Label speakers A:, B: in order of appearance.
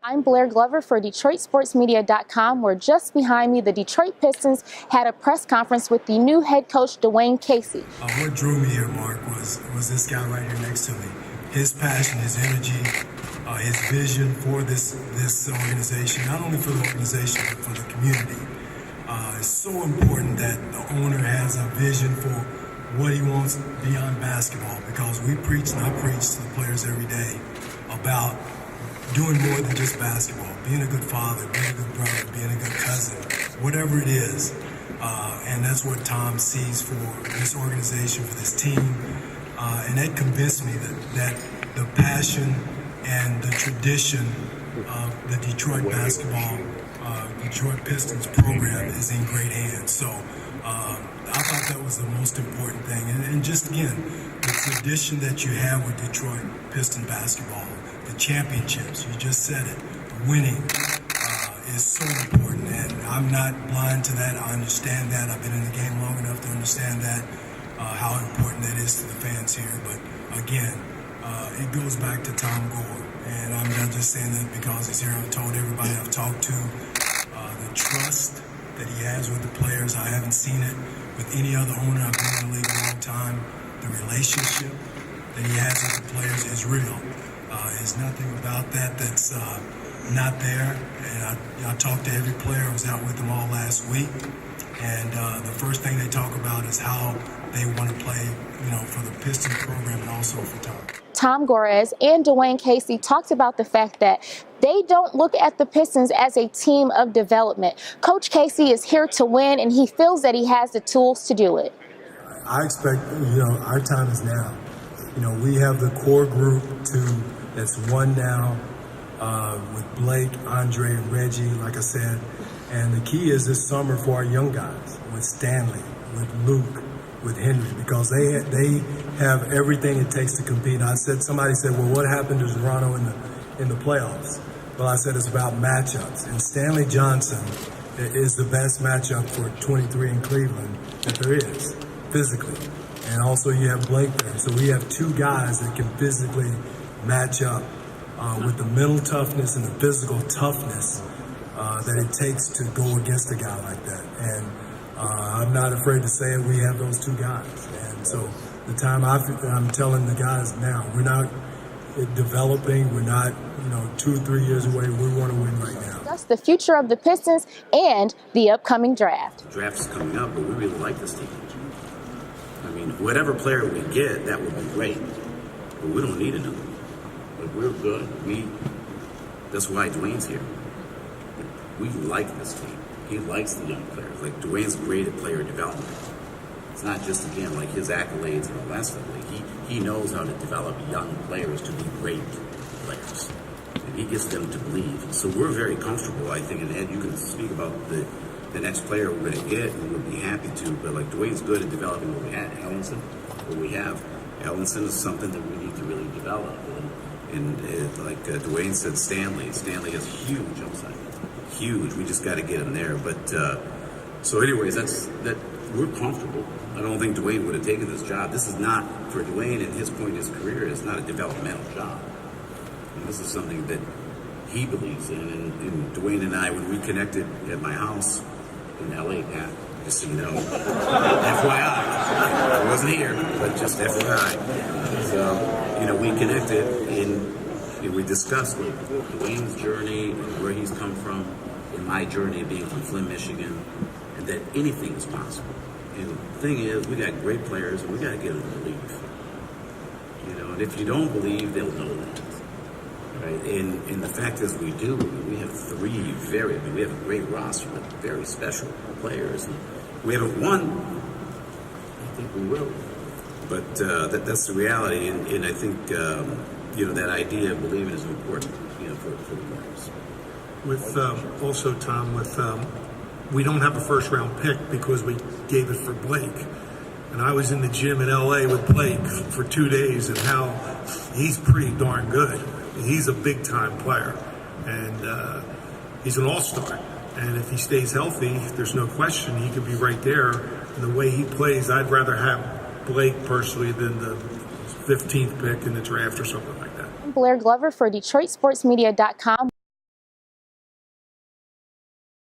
A: I'm Blair Glover for DetroitSportsMedia.com, where just behind me, the Detroit Pistons had a press conference with the new head coach, Dwane Casey.
B: What drew me here, Mark, was this guy right here next to me. His passion, his energy, his vision for this organization, not only for the organization, but for the community. It's so important that the owner has a vision for what he wants beyond basketball, because we preach, and I preach to the players every day about doing more than just basketball, being a good father, being a good brother, being a good cousin, whatever it is. And that's what Tom sees for this organization, for this team. And that convinced me that the passion and the tradition of the Detroit basketball, Detroit Pistons program is in great hands. So I thought that was the most important thing. And just again, the tradition that you have with Detroit Piston basketball, the championships, you just said it, winning is so important. And I'm not blind to that. I understand that. I've been in the game long enough to understand that, how important that is to the fans here. But again, it goes back to Tom Gore. And I'm not just saying that because he's here. I've told everybody I've talked to, the trust that he has with the players. I haven't seen it with any other owner. I've been in the league a long time. The relationship that he has with the players is real. There's nothing about that that's not there. And I talked to every player. I was out with them all last week. And the first thing they talk about is how they want to play, for the Pistons program and also for Tom.
A: Tom Gores and Dwane Casey talked about the fact that they don't look at the Pistons as a team of development. Coach Casey is here to win, and he feels that he has the tools to do it.
B: I expect, our time is now. We have the core group that's one now with Blake, Andre, and Reggie, like I said. And the key is this summer for our young guys, with Stanley, with Luke, with Henry, because they have everything it takes to compete. Somebody said, well, what happened to Toronto in the playoffs? Well, I said it's about matchups. And Stanley Johnson is the best matchup for 23 in Cleveland that there is, physically. And also you have Blake there. So we have two guys that can physically match up with the mental toughness and the physical toughness that it takes to go against a guy like that. And I'm not afraid to say it, we have those two guys. And so the time I'm telling the guys now, we're not developing, we're not 2 or 3 years away, we want to win right now.
A: That's the future of the Pistons and the upcoming draft.
C: The draft is coming up, but we really like this team. I mean, whatever player we get, that would be great. But we don't need another one. Like, we're good. That's why Dwane's here. We like this team. He likes the young players. Like, Dwane's great at player development. It's not just, again, like his accolades and all that stuff. Like, he knows how to develop young players to be great players. And he gets them to believe. So we're very comfortable, I think, and Ed, you can speak about the next player we're going to get, and we'll be happy to. But, like, Dwane's good at developing what we had. Ellenson is something that we need to really develop. And like Dwane said, Stanley has huge upside. Huge. We just got to get him there. But so, anyways, that we're comfortable. I don't think Dwane would have taken this job. This is not, for Dwane at his point in his career, it's not a developmental job. And this is something that he believes in. And Dwane and I, when we connected at my house in LA, Pat, just so you know, FYI, I wasn't here, but just FYI. So, we connected and we discussed Dwane's journey and where he's come from, and my journey of being from Flint, Michigan, and that anything is possible. And the thing is, we got great players, and we got to get them to believe. And if you don't believe, they'll know that. Right? And the fact is, we do. We have we have a great roster with very special players. And we haven't won. I think we will. But that's the reality, and I think that idea of believing is important, for the players.
D: With also, Tom, we don't have a first-round pick because we gave it for Blake. And I was in the gym in L.A. with Blake for 2 days, and how he's pretty darn good. He's a big-time player, and he's an all-star. And if he stays healthy, there's no question he could be right there. And the way he plays, I'd rather have Blake personally than the 15th pick in the draft or something like that.
A: Blair Glover for DetroitSportsMedia.com.